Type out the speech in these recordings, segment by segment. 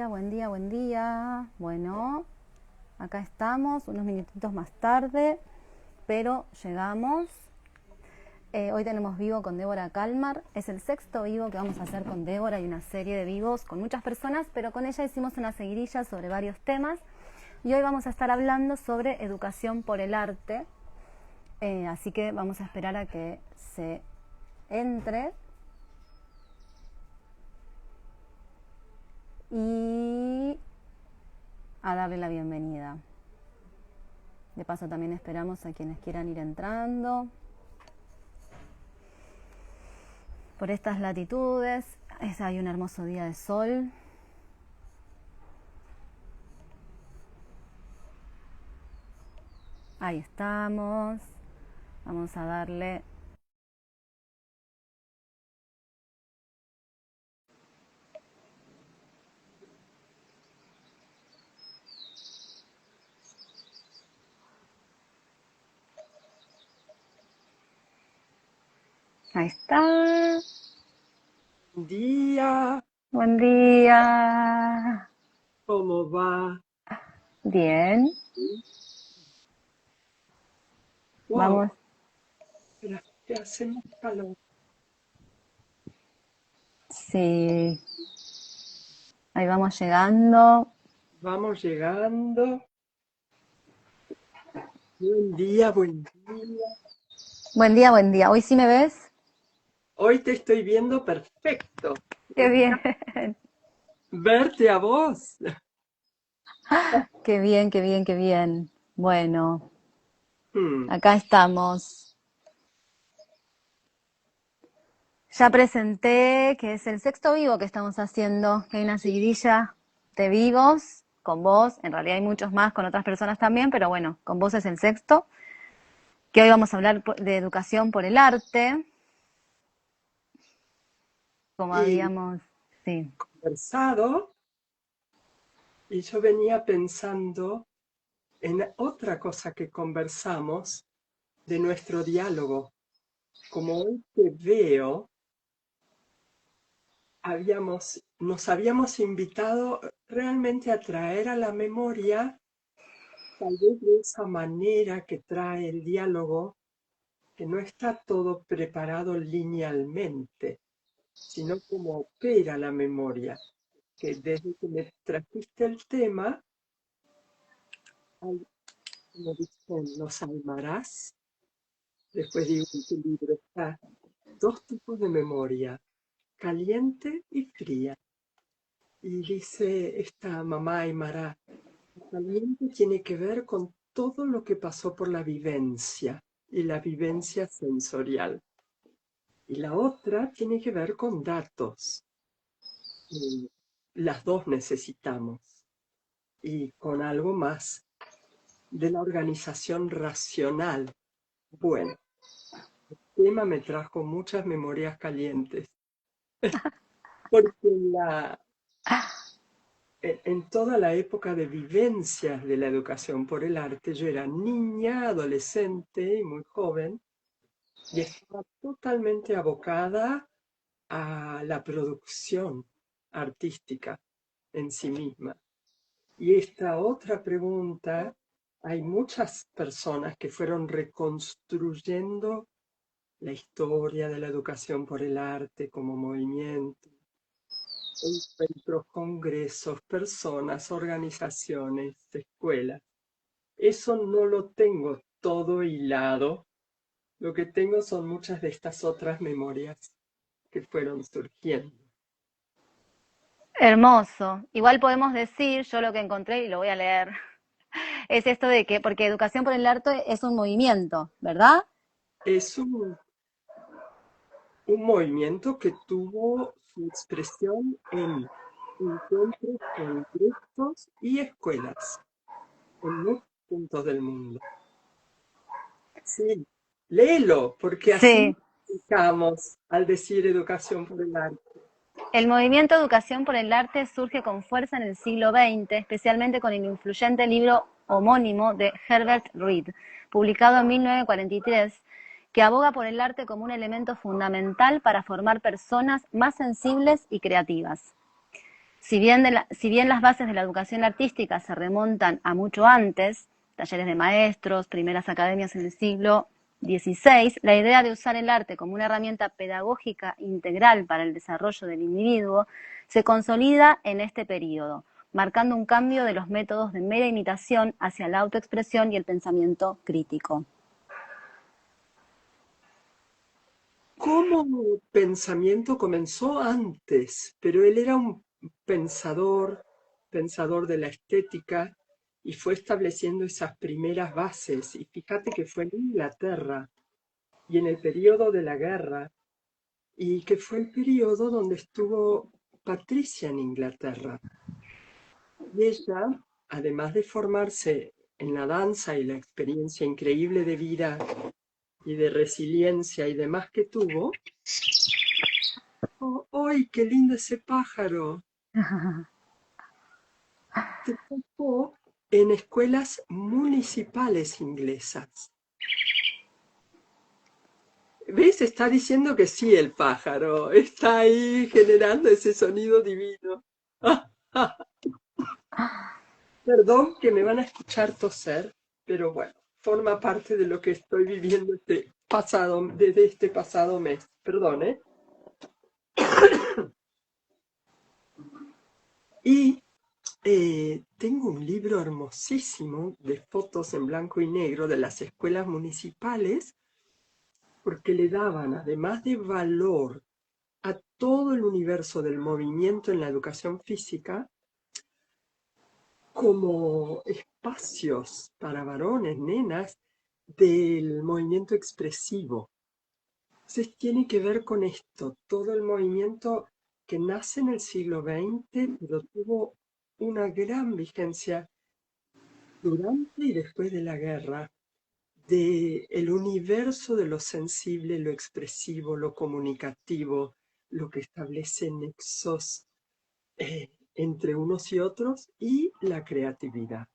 día, buen día, buen día. Bueno, acá estamos, unos minutitos más tarde, pero llegamos. Hoy tenemos vivo con Débora Kalmar. Es el sexto vivo que vamos a hacer con Débora y una serie de vivos con muchas personas, pero con ella hicimos una seguidilla sobre varios temas. Y hoy vamos a estar hablando sobre educación por el arte. Así que vamos a esperar a que se entre. Y a darle la bienvenida. De paso también esperamos a quienes quieran ir entrando. Por estas latitudes hay un hermoso día de sol. Ahí estamos. Vamos a darle. Ahí está. Buen día, Buen día. ¿cómo va? Bien. Wow, Vamos. espera, que hace más calor. Sí. Ahí vamos llegando. Vamos llegando. Buen día, buen día. Buen día, buen día. ¿Hoy sí me ves? Hoy te estoy viendo perfecto. Qué bien. Verte a vos. Qué bien, qué bien, qué bien. Bueno, Hmm, acá estamos. Ya presenté que es el sexto vivo que estamos haciendo, que hay una seguidilla de vivos con vos. En realidad hay muchos más con otras personas también, pero bueno, con vos es el sexto. Que hoy vamos a hablar de educación por el arte, como Y habíamos, sí. conversado, y yo venía pensando en otra cosa que conversamos de nuestro diálogo. Como hoy te veo, nos habíamos invitado realmente a traer a la memoria, tal vez de esa manera que trae el diálogo, que no está todo preparado linealmente, sino como opera la memoria, que desde que me trajiste el tema, hay, como dicen los Aymarás, después digo en tu libro, está dos tipos de memoria, caliente y fría. Y dice esta mamá Aymara, caliente tiene que ver con todo lo que pasó por la vivencia y la vivencia sensorial. Y la otra tiene que ver con datos. Y las dos necesitamos. Y con algo más de la organización racional. Bueno, el tema me trajo muchas memorias calientes, porque en toda la época de vivencias de la educación por el arte, yo era niña, adolescente y muy joven, y estaba totalmente abocada a la producción artística en sí misma. Y esta otra pregunta, hay muchas personas que fueron reconstruyendo la historia de la educación por el arte como movimiento, encuentros, congresos, personas, organizaciones, escuelas. Eso no lo tengo todo hilado. Lo que tengo son muchas de estas otras memorias que fueron surgiendo. Hermoso. Igual podemos decir, yo lo que encontré y lo voy a leer, es esto de que, porque educación por el arte es un movimiento, ¿verdad? Es un movimiento que tuvo su expresión en encuentros con grupos y escuelas en muchos puntos del mundo. Sí, léelo, porque así Sí. explicamos al decir educación por el arte. El movimiento Educación por el Arte surge con fuerza en el siglo XX, especialmente con el influyente libro homónimo de Herbert Reed, publicado en 1943, que aboga por el arte como un elemento fundamental para formar personas más sensibles y creativas. Si bien las bases de la educación artística se remontan a mucho antes, talleres de maestros, primeras academias en el siglo XVI, la idea de usar el arte como una herramienta pedagógica integral para el desarrollo del individuo se consolida en este periodo, marcando un cambio de los métodos de mera imitación hacia la autoexpresión y el pensamiento crítico. Como pensamiento comenzó antes, pero él era un pensador, pensador de la estética, y fue estableciendo esas primeras bases. Y fíjate que fue en Inglaterra y en el periodo de la guerra, y que fue el periodo donde estuvo Patricia en Inglaterra. Y ella, además de formarse en la danza y la experiencia increíble de vida y de resiliencia y demás que tuvo, ¡oh, ¡ay, qué lindo ese pájaro! Trabajó en escuelas municipales inglesas. ¿Ves? Está diciendo que sí el pájaro. Está ahí generando ese sonido divino. Perdón que me van a escuchar toser, pero bueno, forma parte de lo que estoy viviendo desde este pasado mes. Perdón, ¿eh? Y tengo un libro hermosísimo de fotos en blanco y negro de las escuelas municipales, porque le daban, además de valor a todo el universo del movimiento en la educación física, como espacios para varones, nenas, del movimiento expresivo. Entonces tiene que ver con esto, todo el movimiento que nace en el siglo XX, pero tuvo una gran vigencia durante y después de la guerra, de el universo de lo sensible, lo expresivo, lo comunicativo, lo que establece nexos entre unos y otros, y la creatividad.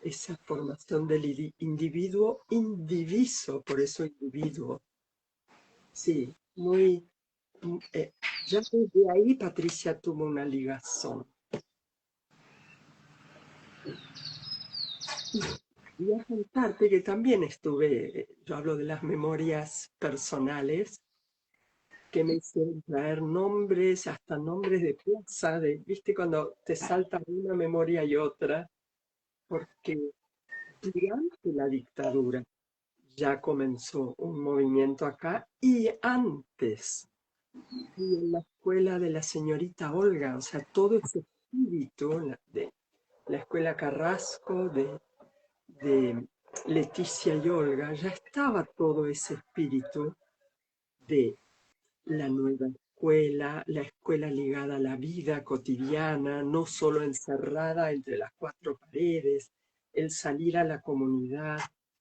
Esa formación del individuo indiviso, por eso individuo. Sí, muy... ya desde ahí Patricia tuvo una ligazón. Y a contarte que también yo hablo de las memorias personales, que me hicieron traer nombres, hasta nombres de plaza, viste cuando te saltan una memoria y otra, porque durante la dictadura ya comenzó un movimiento acá y antes, y en la escuela de la señorita Olga, o sea, todo ese espíritu de la escuela Carrasco, de Leticia y Olga, ya estaba todo ese espíritu de la nueva escuela, la escuela ligada a la vida cotidiana, no solo encerrada entre las cuatro paredes, el salir a la comunidad,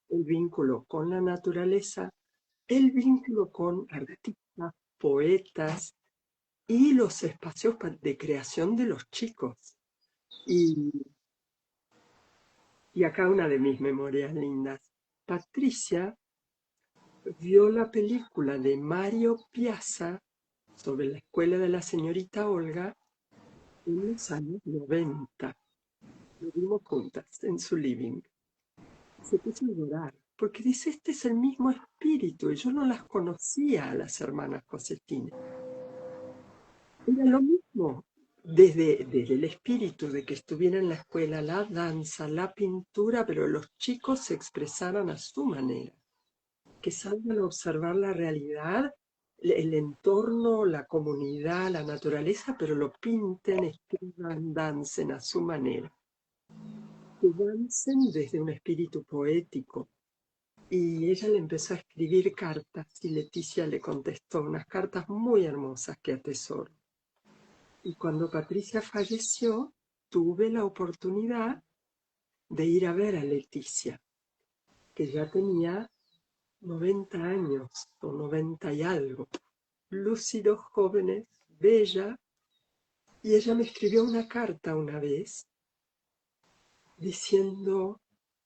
el vínculo con la naturaleza, el vínculo con artistas, poetas y los espacios de creación de los chicos. Y, y acá una de mis memorias lindas. Patricia vio la película de Mario Piazza sobre la escuela de la señorita Olga en los años 90. Lo vimos juntas en su living. Se puso a llorar porque dice, este es el mismo espíritu, y yo no las conocía a las hermanas Cosentino. Era lo mismo, desde el espíritu de que estuviera en la escuela la danza, la pintura, pero los chicos se expresaran a su manera, que salgan a observar la realidad, el entorno, la comunidad, la naturaleza, pero lo pinten, escriban, dancen a su manera. Que dancen desde un espíritu poético. Y ella le empezó a escribir cartas y Leticia le contestó unas cartas muy hermosas que atesoro. Y cuando Patricia falleció, tuve la oportunidad de ir a ver a Leticia, que ya tenía 90 años o 90 y algo, lúcidos, jóvenes, bella, y ella me escribió una carta una vez diciendo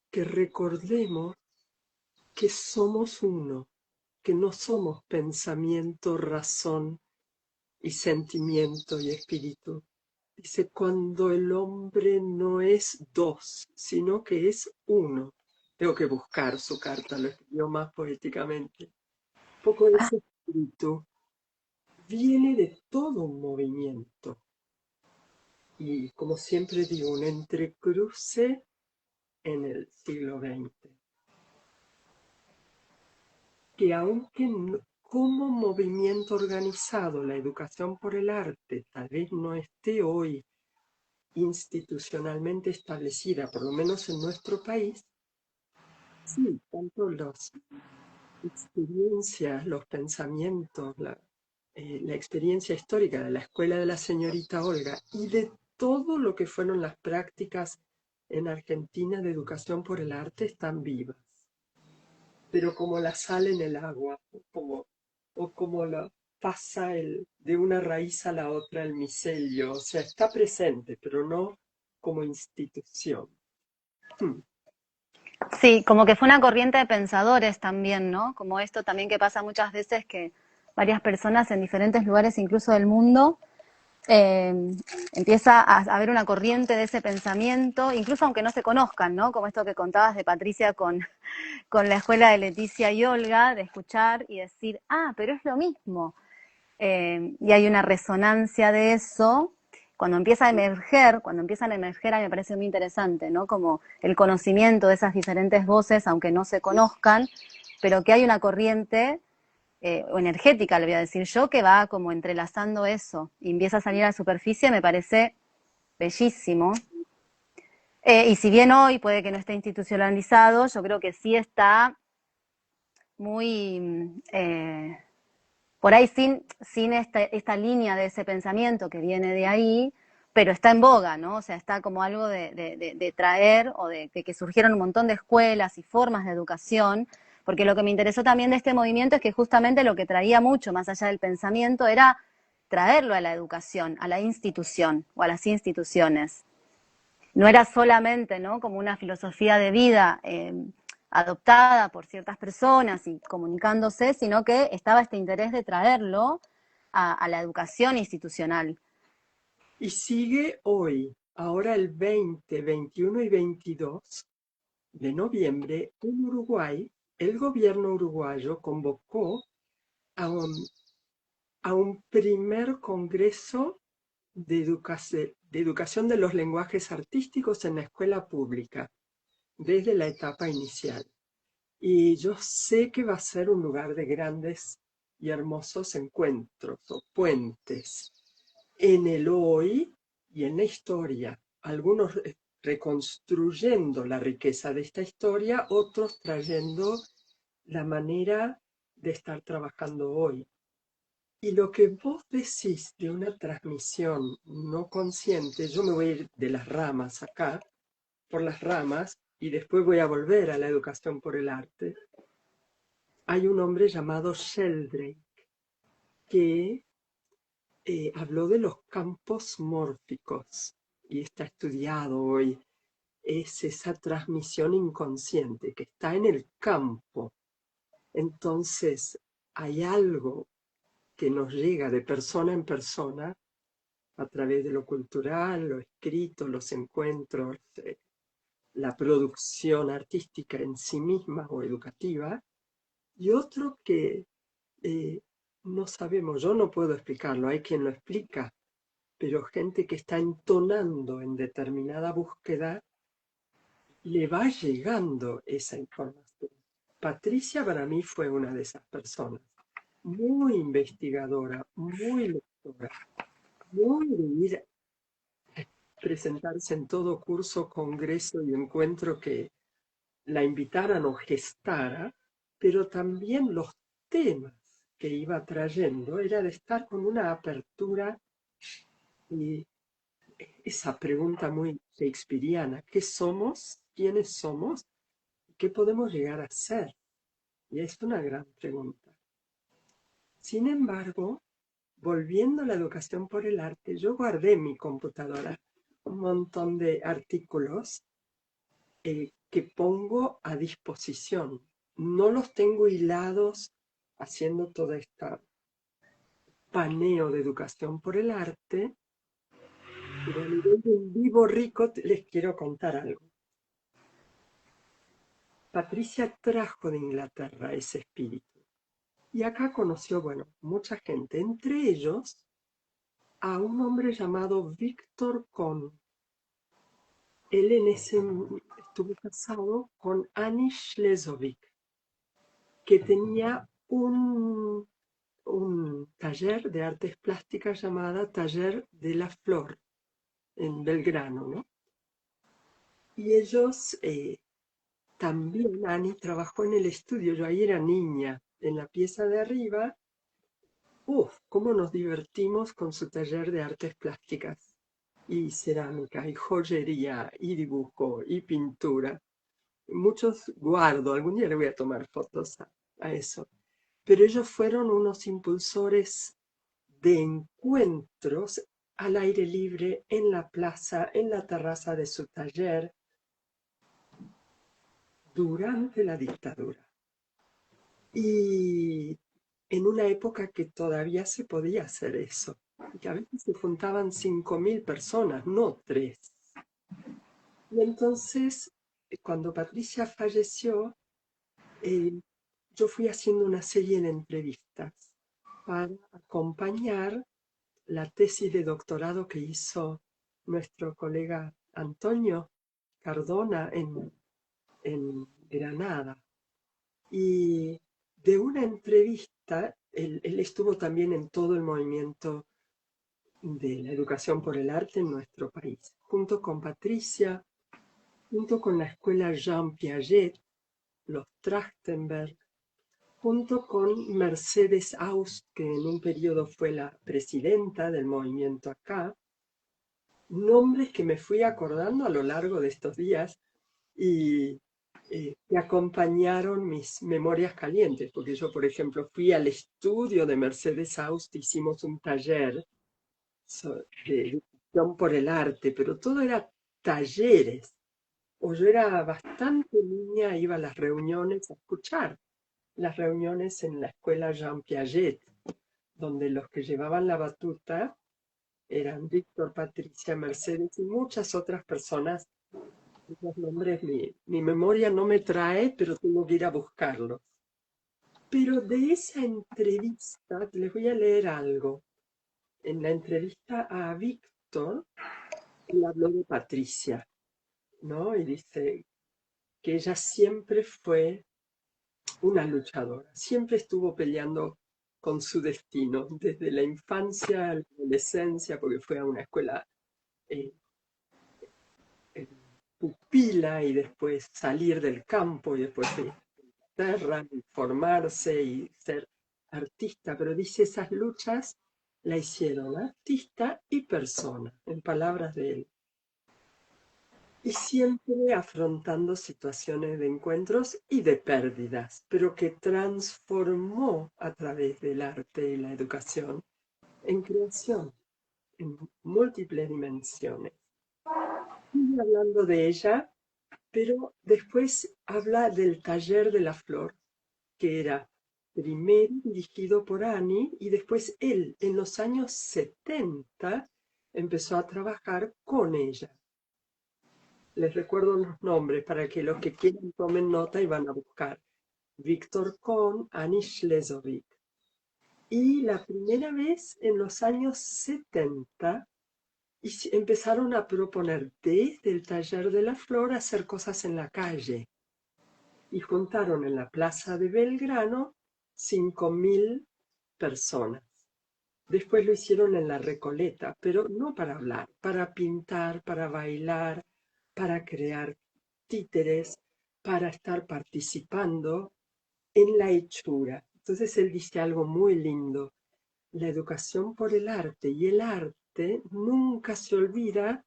que recordemos que somos uno, que no somos pensamiento, razón y sentimiento y espíritu, Dice, cuando el hombre no es dos, sino que es uno. Tengo que buscar su carta, lo escribió más poéticamente. Un poco ese espíritu viene de todo un movimiento. Y como siempre digo, un entrecruce en el siglo XX. Que aunque como movimiento organizado la educación por el arte tal vez no esté hoy institucionalmente establecida, por lo menos en nuestro país, sí, tanto las experiencias, los pensamientos, la experiencia histórica de la escuela de la señorita Olga y de todo lo que fueron las prácticas en Argentina de educación por el arte están vivas, pero como la sal en el agua, o como la pasa de una raíz a la otra el micelio, o sea, está presente, pero no como institución. Hmm. Sí, como que fue una corriente de pensadores también, ¿no? Como esto también que pasa muchas veces que varias personas en diferentes lugares, incluso del mundo, eh, empieza a haber una corriente de ese pensamiento, incluso aunque no se conozcan, ¿no? Como esto que contabas de Patricia con la escuela de Leticia y Olga, de escuchar y decir, ah, pero es lo mismo. Y hay una resonancia de eso. Cuando empiezan a emerger, a mí me parece muy interesante, ¿no? Como el conocimiento de esas diferentes voces, aunque no se conozcan, pero que hay una corriente o energética, le voy a decir yo, que va como entrelazando eso y empieza a salir a la superficie, me parece bellísimo. Y si bien hoy puede que no esté institucionalizado, yo creo que sí está muy por ahí sin esta línea de ese pensamiento que viene de ahí, pero está en boga, ¿no? O sea, está como algo de traer o de que surgieron un montón de escuelas y formas de educación, porque lo que me interesó también de este movimiento es que justamente lo que traía mucho más allá del pensamiento era traerlo a la educación, a la institución o a las instituciones. No era solamente, ¿no? Como una filosofía de vida adoptada por ciertas personas y comunicándose, sino que estaba este interés de traerlo a la educación institucional. Y sigue hoy, ahora el 20, 21 y 22 de noviembre, en Uruguay, el gobierno uruguayo convocó a un primer congreso de educación de los lenguajes artísticos en la escuela pública, desde la etapa inicial. Y yo sé que va a ser un lugar de grandes y hermosos encuentros o puentes en el hoy y en la historia. Algunos reconstruyendo la riqueza de esta historia, otros trayendo la manera de estar trabajando hoy. Y lo que vos decís de una transmisión no consciente, yo me voy a ir de las ramas acá, por las ramas, y después voy a volver a la educación por el arte. Hay un hombre llamado Sheldrake que habló de los campos mórficos y está estudiado hoy. Es esa transmisión inconsciente que está en el campo. Entonces, hay algo que nos llega de persona en persona a través de lo cultural, lo escrito, los encuentros, la producción artística en sí misma o educativa, y otro que eh, no sabemos, yo no puedo explicarlo, hay quien lo explica, pero gente que está entonando en determinada búsqueda, le va llegando esa información. Patricia para mí fue una de esas personas, muy investigadora, muy lectora, muy de ir a presentarse en todo curso, congreso y encuentro que la invitaran o gestara, pero también los temas que iba trayendo era de estar con una apertura y esa pregunta muy shakespeariana, ¿qué somos? ¿Quiénes somos? ¿Qué podemos llegar a ser? Y es una gran pregunta. Sin embargo, volviendo a la educación por el arte, yo guardé en mi computadora un montón de artículos que pongo a disposición. No los tengo hilados haciendo todo este paneo de educación por el arte, pero a nivel de un vivo rico les quiero contar algo. Patricia trajo de Inglaterra ese espíritu y acá conoció, bueno, mucha gente, entre ellos a un hombre llamado Víctor Kohn. Él estuvo casado con Annie Schlezovic, que tenía un taller de artes plásticas llamada Taller de la Flor en Belgrano, ¿no? Y ellos también, Annie trabajó en el estudio, yo ahí era niña, en la pieza de arriba. Cómo nos divertimos con su taller de artes plásticas y cerámica y joyería y dibujo y pintura. Muchos guardo, algún día le voy a tomar fotos a eso. Pero ellos fueron unos impulsores de encuentros al aire libre, en la plaza, en la terraza de su taller, durante la dictadura. Y en una época que todavía se podía hacer eso, y que a veces se juntaban 5.000 personas, no 3. Y entonces, cuando Patricia falleció, yo fui haciendo una serie de entrevistas para acompañar la tesis de doctorado que hizo nuestro colega Antonio Cardona en Granada. Y de una entrevista, él estuvo también en todo el movimiento de la educación por el arte en nuestro país, junto con Patricia, junto con la escuela Jean Piaget, los Trachtenberg, junto con Mercedes Aust, que en un periodo fue la presidenta del movimiento acá, nombres que me fui acordando a lo largo de estos días y que acompañaron mis memorias calientes, porque yo, por ejemplo, fui al estudio de Mercedes Aust, hicimos un taller de educación por el arte, pero todo era talleres. O yo era bastante niña, iba a las reuniones a escuchar las reuniones en la escuela Jean Piaget, donde los que llevaban la batuta eran Víctor, Patricia, Mercedes y muchas otras personas. Los nombres, mi memoria no me trae, pero tengo que ir a buscarlos. Pero de esa entrevista, les voy a leer algo. En la entrevista a Víctor, él habló de Patricia, ¿no? Y dice que ella siempre fue una luchadora, siempre estuvo peleando con su destino, desde la infancia a la adolescencia, porque fue a una escuela eh, pupila y después salir del campo y después de Inglaterra y formarse y ser artista, pero dice esas luchas la hicieron artista y persona, en palabras de él. Y siempre afrontando situaciones de encuentros y de pérdidas, pero que transformó a través del arte y la educación en creación, en múltiples dimensiones. Sigue hablando de ella, pero después habla del taller de la flor, que era primero dirigido por Annie y después él, en los años 70, empezó a trabajar con ella. Les recuerdo los nombres para que los que quieran tomen nota y van a buscar. Víctor Kohn, Annie Schlezovic. Y la primera vez en los años 70 empezaron a proponer desde el taller de la flor hacer cosas en la calle. Y juntaron en la plaza de Belgrano 5.000 personas. Después lo hicieron en la Recoleta, pero no para hablar, para pintar, para bailar, para crear títeres, para estar participando en la hechura. Entonces él dice algo muy lindo, la educación por el arte, y el arte nunca se olvida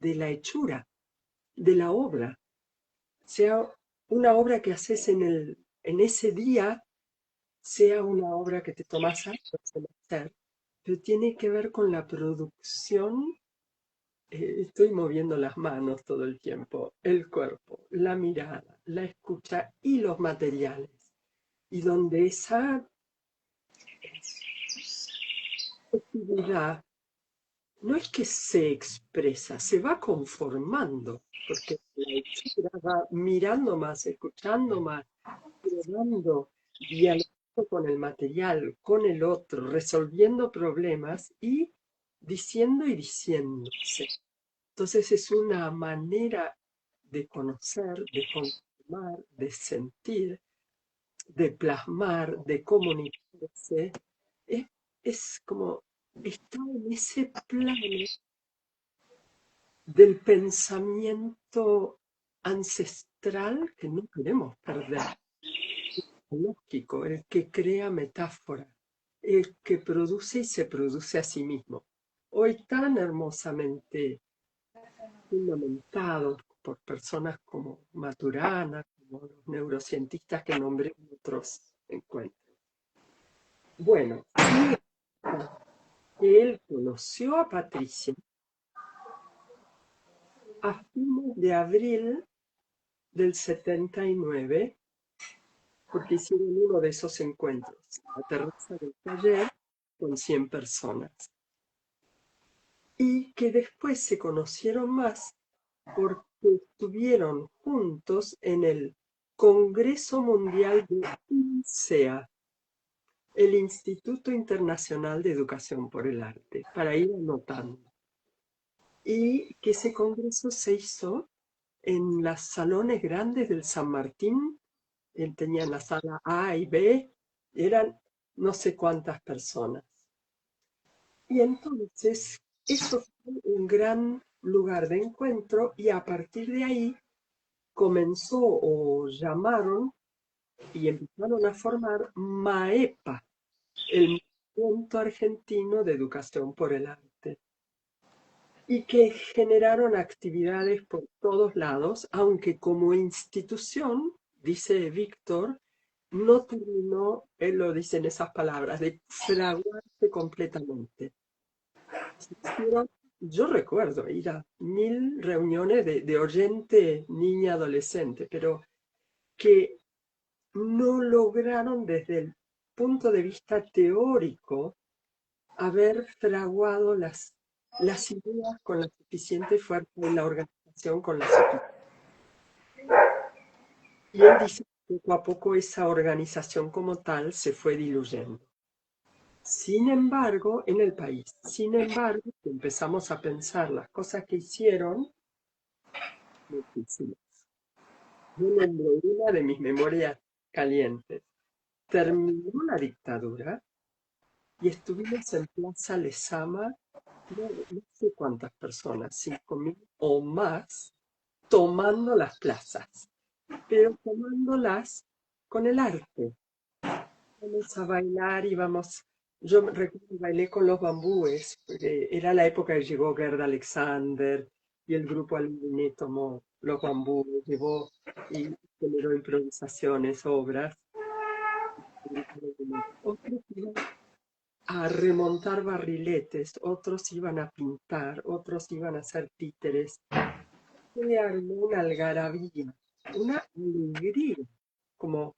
de la hechura, de la obra. Sea una obra que haces en ese día, sea una obra que te tomas años en hacer, pero tiene que ver con la producción. Estoy moviendo las manos todo el tiempo, el cuerpo, la mirada, la escucha y los materiales. Y donde esa actividad no es que se expresa, se va conformando, porque la hechura va mirando más, escuchando más, probando, dialogando con el material, con el otro, resolviendo problemas y diciendo y diciéndose. Entonces es una manera de conocer, de conformar, de sentir, de plasmar, de comunicarse. Es, es como estar en ese plano del pensamiento ancestral que no queremos perder. Lógico, el que crea metáfora, el que produce y se produce a sí mismo. Hoy tan hermosamente fundamentado por personas como Maturana, como los neurocientistas que nombré en otros encuentros. Bueno, que él conoció a Patricia a fines de abril del 79, porque hicieron uno de esos encuentros, la terraza del taller, con 100 personas. Y que después se conocieron más porque estuvieron juntos en el Congreso Mundial de INSEA, el Instituto Internacional de Educación por el Arte, para ir anotando. Y que ese congreso se hizo en los salones grandes del San Martín. Él tenía la sala A y B, eran no sé cuántas personas. Y entonces eso fue un gran lugar de encuentro y a partir de ahí comenzó o llamaron y empezaron a formar MAEPA, el Movimiento Argentino de Educación por el Arte, y que generaron actividades por todos lados, aunque como institución, dice Víctor, no terminó, él lo dice en esas palabras, de fraguarse completamente. Se hicieron, yo recuerdo ir a 1000 reuniones de oyente, niña, adolescente, pero que no lograron desde el punto de vista teórico haber fraguado las ideas con la suficiente fuerza y la organización con la suficiente. Y él dice que poco a poco esa organización como tal se fue diluyendo. Sin embargo, en el país, sin embargo, empezamos a pensar las cosas que hicieron, muchísimas. Yo nombro una de mis memorias calientes. Terminó la dictadura y estuvimos en Plaza Lezama, no sé cuántas personas, 5000 o más, tomando las plazas, pero tomándolas con el arte. Vamos a bailar y vamos. Yo me recuerdo que bailé con los bambúes, porque era la época que llegó Gerda Alexander y el grupo Aluminé tomó los bambúes, llevó y generó improvisaciones, obras. Otros iban a remontar barriletes, otros iban a pintar, otros iban a hacer títeres. Se armó una algarabía, una alegría, como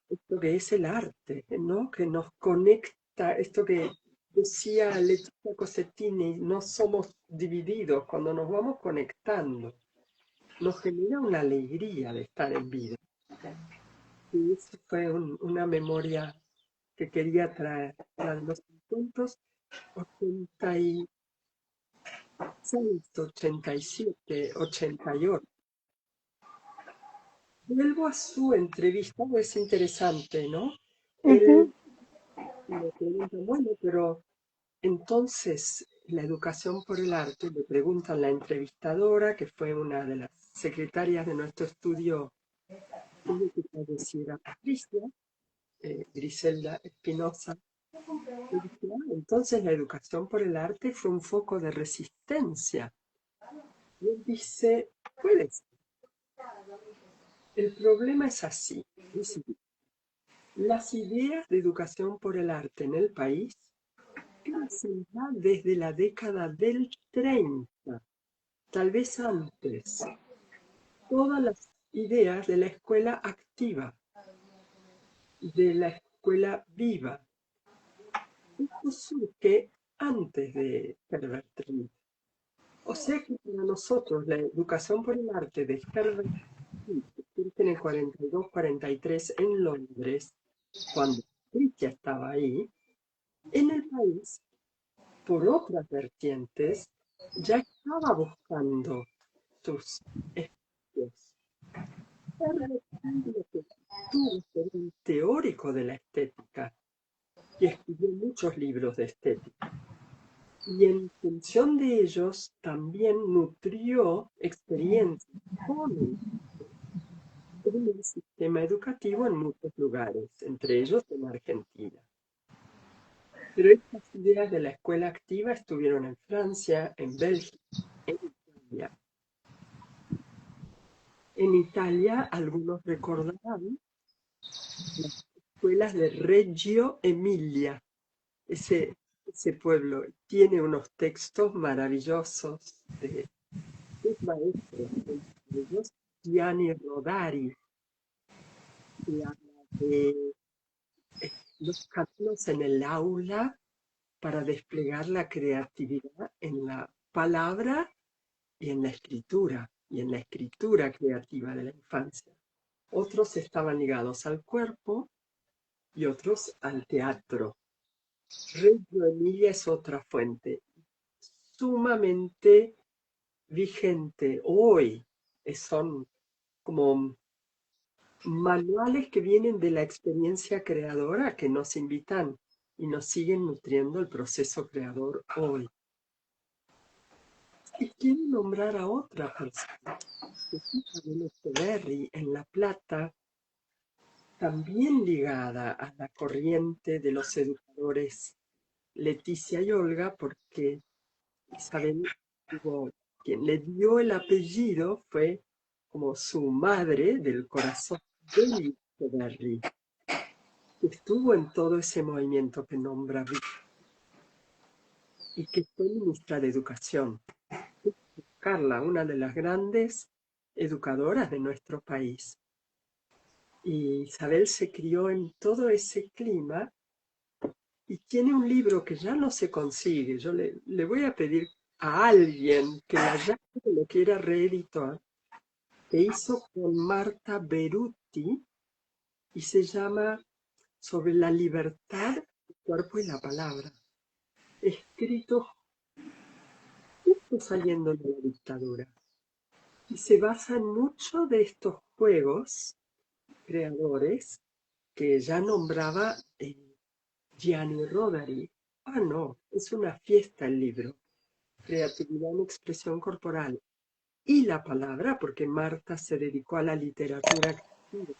esto que es el arte, ¿no? Que nos conecta, esto que decía Letizia Cossettini, no somos divididos, cuando nos vamos conectando, nos genera una alegría de estar en vida. Y eso fue una memoria que quería traer, la de los encuentros 86, 87, 88. Vuelvo a su entrevista, es interesante, ¿no? Ujú. Él me pregunta, bueno, pero entonces la educación por el arte, le pregunta a la entrevistadora, que fue una de las secretarias de nuestro estudio, tuvo que fallecer a Patricia, Griselda Espinosa, y dice, "Ah, entonces la educación por el arte fue un foco de resistencia". Y él dice, puede ser. El problema es así. Dice, las ideas de educación por el arte en el país crecen ya desde la década del 30, tal vez antes. Todas las ideas de la escuela activa, de la escuela viva. Esto surge antes de Herbert Reed. O sea que para nosotros la educación por el arte de Herbert Reed, que surge en el 42-43 en Londres, cuando Patricia estaba ahí, en el país, por otras vertientes, ya estaba buscando sus estudios. Herbert Reed lo que tuvo fue un teórico de la estética y escribió muchos libros de estética. Y en función de ellos también nutrió experiencias con el sistema educativo en muchos lugares, entre ellos en Argentina. Pero estas ideas de la escuela activa estuvieron en Francia, en Bélgica, en Italia. En Italia, algunos recordarán las escuelas de Reggio Emilia. Ese pueblo tiene unos textos maravillosos de sus maestros, entre ellos Gianni Rodari, que habla de los caminos en el aula para desplegar la creatividad en la palabra y en la escritura creativa de la infancia. Otros estaban ligados al cuerpo y otros al teatro. Reggio Emilia es otra fuente sumamente vigente hoy. Son como manuales que vienen de la experiencia creadora que nos invitan y nos siguen nutriendo el proceso creador hoy. Y quiero nombrar a otra persona, que es Isabel Echeverry en La Plata, también ligada a la corriente de los educadores Leticia y Olga, porque Isabel quien le dio el apellido fue como su madre del corazón de Echeverry, que estuvo en todo ese movimiento que nombra Vic y que fue ministra de Educación. Carla, una de las grandes educadoras de nuestro país. Y Isabel se crió en todo ese clima y tiene un libro que ya no se consigue. Yo le voy a pedir a alguien que la llame, que lo quiera reeditar, que hizo con Marta Beruti y se llama Sobre la libertad del cuerpo y la palabra. Escrito justo saliendo de la dictadura. Y se basa en mucho de estos juegos creadores que ya nombraba Gianni Rodari. Ah, no, es una fiesta el libro. Creatividad en expresión corporal y la palabra, porque Marta se dedicó a la literatura creativa.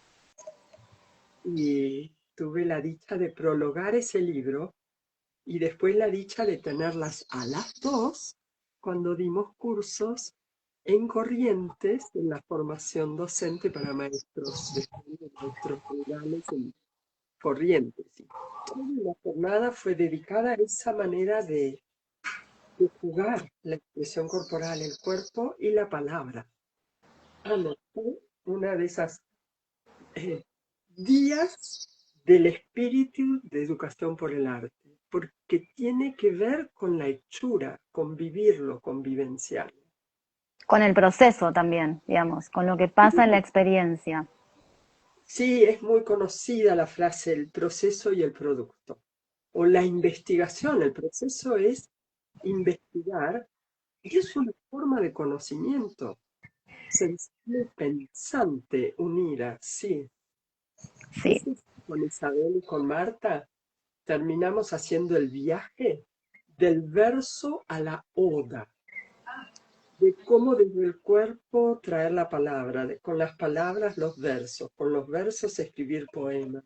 Y tuve la dicha de prologar ese libro y después la dicha de tenerlas a las dos cuando dimos cursos en Corrientes en la formación docente para maestros de maestros rurales en Corrientes. Y toda la jornada fue dedicada a esa manera de jugar la expresión corporal, el cuerpo y la palabra. Anoté una de esas días del espíritu de educación por el arte, porque tiene que ver con la hechura, con vivirlo, con vivenciarlo. Con el proceso también, digamos, con lo que pasa en la experiencia. Sí, es muy conocida la frase el proceso y el producto, o la investigación. El proceso es investigar y es una forma de conocimiento. Sensible, pensante, unida, sí. Sí. Con Isabel y con Marta terminamos haciendo el viaje del verso a la oda, de cómo desde el cuerpo traer la palabra, con las palabras los versos, con los versos escribir poemas.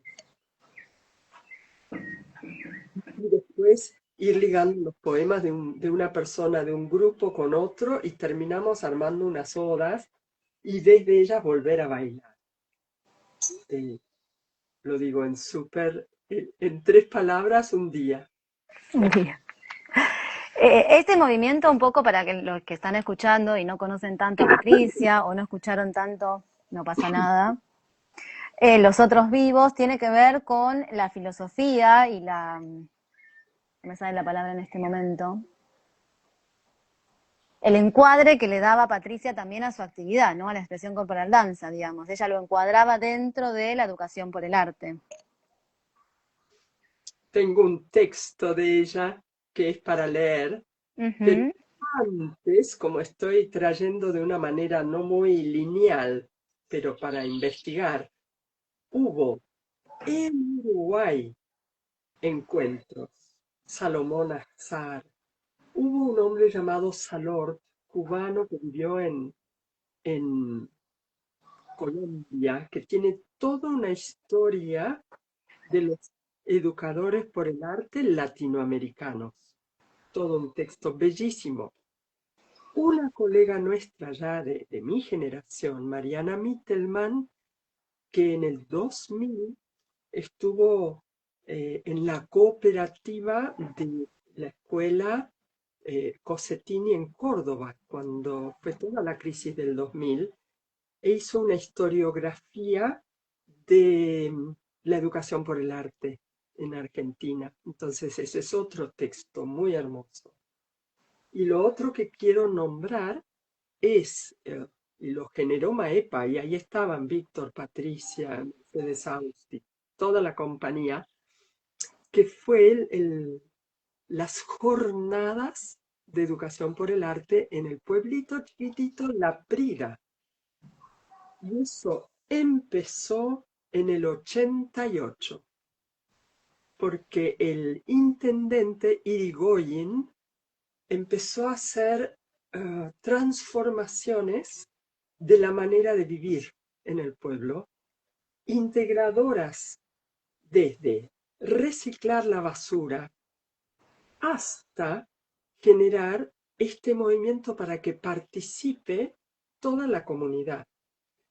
Y después ir ligando los poemas de una persona, de un grupo con otro, y terminamos armando unas odas y desde ellas volver a bailar. Lo digo en 3 palabras, un día. Un día. Este movimiento, un poco para que los que están escuchando y no conocen tanto a Patricia o no escucharon tanto, no pasa nada. Los otros vivos tiene que ver con la filosofía y no me sale la palabra en este momento, el encuadre que le daba Patricia también a su actividad, ¿no? A la expresión corporal danza, digamos. Ella lo encuadraba dentro de la educación por el arte. Tengo un texto de ella que es para leer, pero Ujú. antes, como estoy trayendo de una manera no muy lineal, pero para investigar, hubo en Uruguay encuentros. Salomón Azar. Hubo un hombre llamado Salort, cubano, que vivió en Colombia, que tiene toda una historia de los educadores por el arte latinoamericanos. Todo un texto bellísimo. Una colega nuestra ya de mi generación, Mariana Mittelman, que en el 2000 estuvo en la cooperativa de la escuela Cossetini en Córdoba, cuando fue toda la crisis del 2000, e hizo una historiografía de la educación por el arte en Argentina. Entonces, ese es otro texto muy hermoso. Y lo otro que quiero nombrar es, y lo generó Maepa, y ahí estaban Víctor, Patricia, Mercedes Austi, toda la compañía, que fue las jornadas de educación por el arte en el pueblito chiquitito La Prida. Y eso empezó en el 88, porque el intendente Irigoyen empezó a hacer transformaciones de la manera de vivir en el pueblo, integradoras desde reciclar la basura hasta generar este movimiento para que participe toda la comunidad.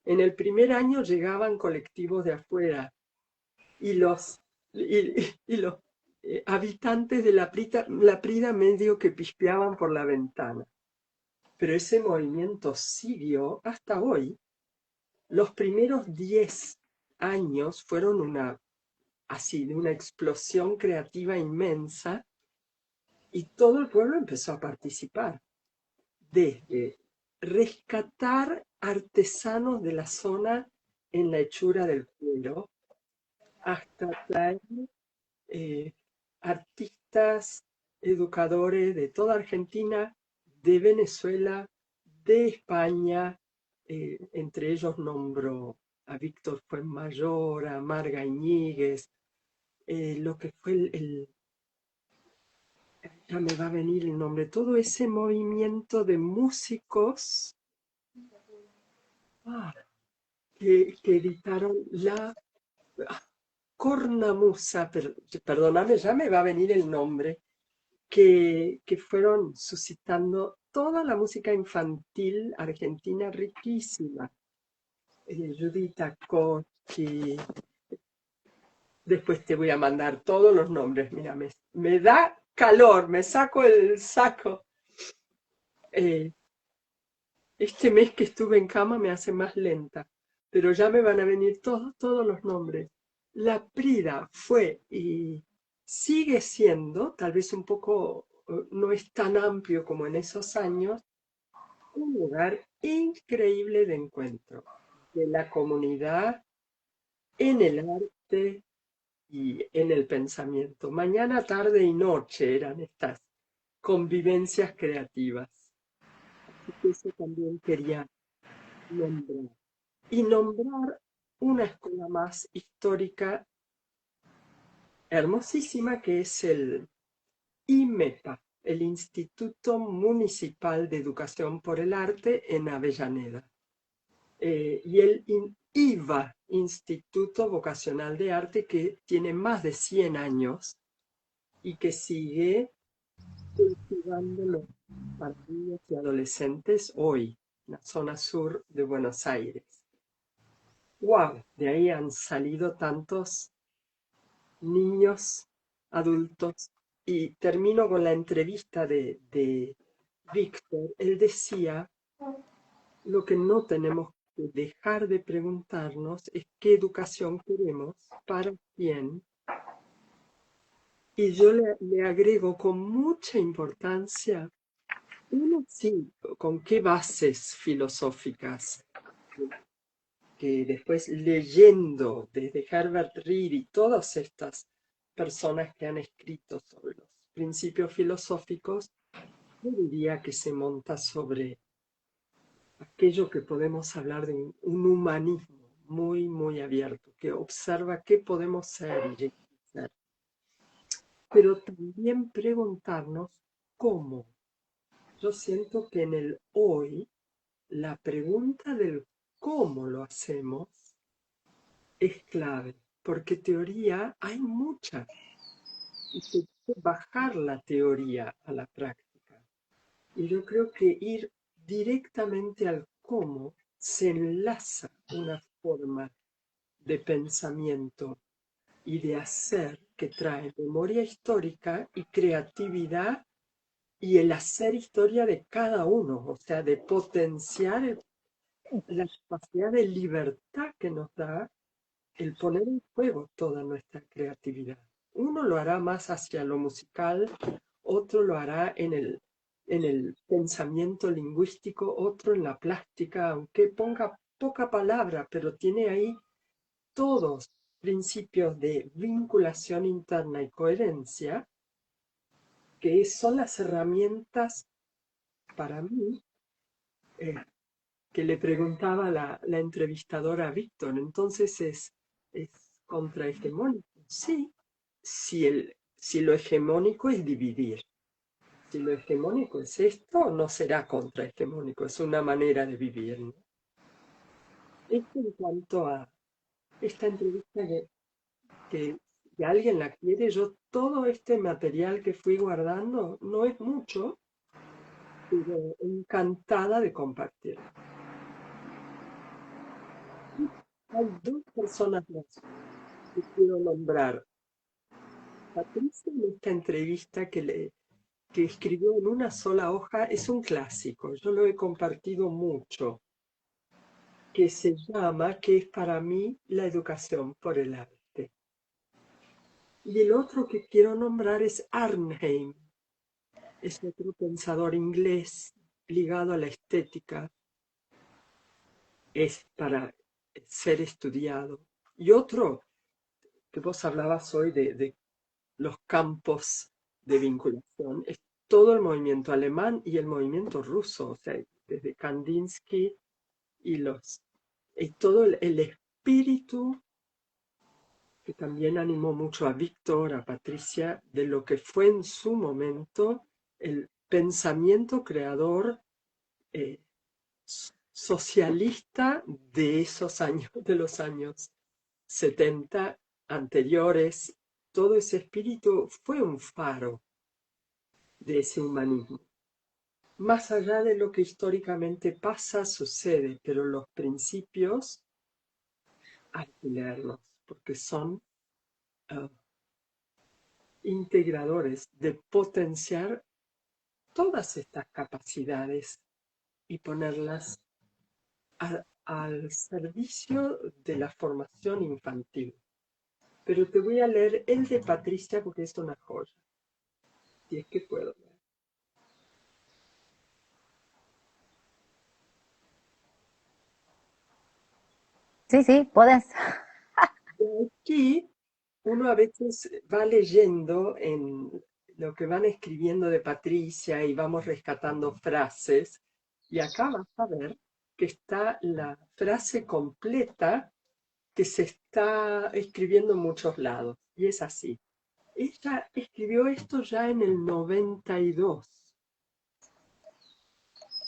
En el primer año llegaban colectivos de afuera y los habitantes de la Prida medio que pispeaban por la ventana. Pero ese movimiento siguió hasta hoy. Los primeros 10 años fueron así, de una explosión creativa inmensa y todo el pueblo empezó a participar, desde rescatar artesanos de la zona en la hechura del cuero, hasta traer eh, artistas, educadores de toda Argentina, de Venezuela, de España, entre ellos nombro a Víctor Fuenmayor, a Marga Iñiguez, lo que fue ya me va a venir el nombre, todo ese movimiento de músicos ah, que editaron la cornamusa, perdóname, ya me va a venir el nombre, que fueron suscitando toda la música infantil argentina riquísima. Judita Kochi, después te voy a mandar todos los nombres, mira, me da calor, me saco el saco. Eh, este mes que estuve en cama me hace más lenta, pero ya me van a venir todos los nombres. La Prida fue y sigue siendo, tal vez un poco, no es tan amplio como en esos años, un lugar increíble de encuentro de la comunidad en el arte y en el pensamiento. Mañana, tarde y noche eran estas convivencias creativas. Así que eso también quería nombrar. Y nombrar una escuela más histórica hermosísima que es el IMEPA, el Instituto Municipal de Educación por el Arte en Avellaneda. Y el IVA, Instituto Vocacional de Arte, que tiene más de 100 años y que sigue cultivándolo para niños y adolescentes hoy, en la zona sur de Buenos Aires. ¡Wow! De ahí han salido tantos niños, adultos. Y termino con la entrevista de Víctor. Él decía, lo que no tenemos que dejar de preguntarnos es qué educación queremos, para quién Y yo le agrego con mucha importancia, uno sí, con qué bases filosóficas, que después leyendo desde Herbert Reed y todas estas personas que han escrito sobre los principios filosóficos, yo diría que se monta sobre aquello que podemos hablar de un humanismo muy, muy abierto, que observa qué podemos ser y llegar a ser, pero también preguntarnos cómo. Yo siento que en el hoy la pregunta del cómo lo hacemos es clave, porque teoría hay mucha y se puede bajar la teoría a la práctica. Y yo creo que ir directamente al cómo se enlaza una forma de pensamiento y de hacer que trae memoria histórica y creatividad y el hacer historia de cada uno, o sea, de potenciar la capacidad de libertad que nos da el poner en juego toda nuestra creatividad. Uno lo hará más hacia lo musical, otro lo hará en el pensamiento lingüístico, otro en la plástica, aunque ponga poca palabra, pero tiene ahí todos principios de vinculación interna y coherencia, que son las herramientas para mí, eh, que le preguntaba la entrevistadora a Víctor. Entonces es contrahegemónico. Sí, si lo hegemónico es dividir. Si lo hegemónico es esto, no será contrahegemónico, es una manera de vivir, ¿no? Esto en cuanto a esta entrevista que si alguien la quiere, yo todo este material que fui guardando, no es mucho, pero encantada de compartirlo. Hay dos personas más que quiero nombrar. Patricia, en esta entrevista que escribió en una sola hoja, es un clásico, yo lo he compartido mucho, que se llama, que es para mí la educación por el arte. Y el otro que quiero nombrar es Arnheim, es otro pensador inglés ligado a la estética, es para ser estudiado. Y otro, que vos hablabas hoy de los campos de vinculación, es todo el movimiento alemán y el movimiento ruso, o sea, desde Kandinsky y todo el espíritu que también animó mucho a Víctor, a Patricia, de lo que fue en su momento el pensamiento creador eh, socialista de esos años, de los años 70 anteriores. Todo ese espíritu fue un faro de ese humanismo. Más allá de lo que históricamente pasa, sucede, pero los principios hay que leerlos porque son uh, integradores de potenciar todas estas capacidades y ponerlas al servicio de la formación infantil. Pero te voy a leer el de Patricia porque es una joya, si es que puedo leer. Sí, sí, podés. De aquí uno a veces va leyendo en lo que van escribiendo de Patricia y vamos rescatando frases, y acá vas a ver que está la frase completa que se está escribiendo en muchos lados, y es así. Ella escribió esto ya en el 92.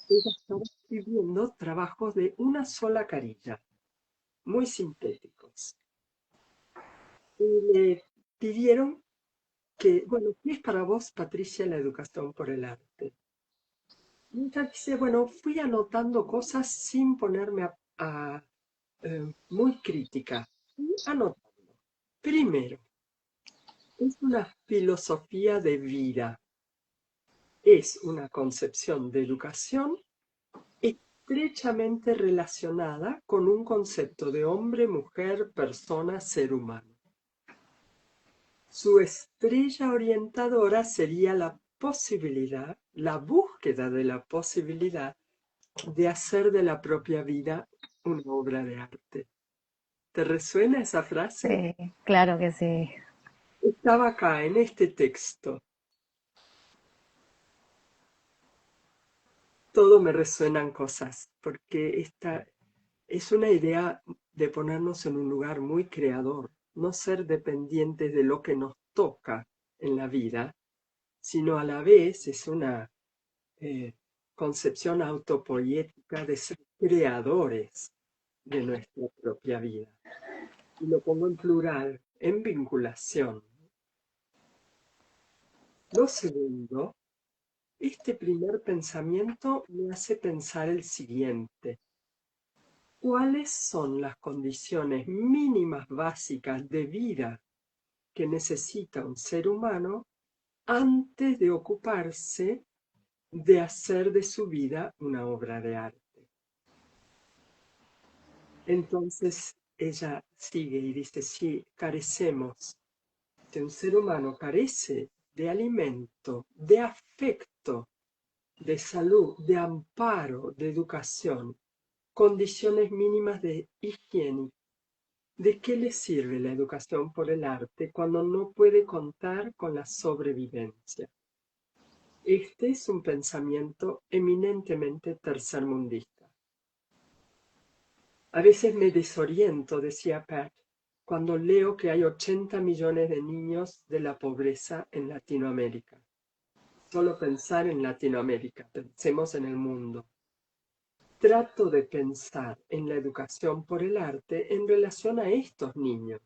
Ella estaba escribiendo trabajos de una sola carilla, muy sintéticos. Y le pidieron que, bueno, ¿qué es para vos, Patricia, la educación por el arte? Y ella dice, bueno, fui anotando cosas sin ponerme muy crítica. Fui anotando. Primero, es una filosofía de vida, es una concepción de educación estrechamente relacionada con un concepto de hombre, mujer, persona, ser humano. Su estrella orientadora sería la posibilidad, la búsqueda de la posibilidad de hacer de la propia vida una obra de arte. ¿Te resuena esa frase? Sí, claro que sí. Estaba acá, en este texto. Todo me resuenan cosas, porque esta es una idea de ponernos en un lugar muy creador, no ser dependientes de lo que nos toca en la vida, sino a la vez es una eh, concepción autopoética de ser creadores de nuestra propia vida. Y lo pongo en plural, en vinculación. Lo segundo, este primer pensamiento me hace pensar el siguiente. ¿Cuáles son las condiciones mínimas básicas de vida que necesita un ser humano antes de ocuparse de hacer de su vida una obra de arte? Entonces ella sigue y dice, sí, carecemos, si un ser humano carece de alimento, de afecto, de salud, de amparo, de educación, condiciones mínimas de higiene, ¿de qué le sirve la educación por el arte cuando no puede contar con la sobrevivencia? Este es un pensamiento eminentemente tercermundista. A veces me desoriento, decía Pat, cuando leo que hay 80 millones de niños de la pobreza en Latinoamérica. Solo pensar en Latinoamérica, pensemos en el mundo. Trato de pensar en la educación por el arte en relación a estos niños.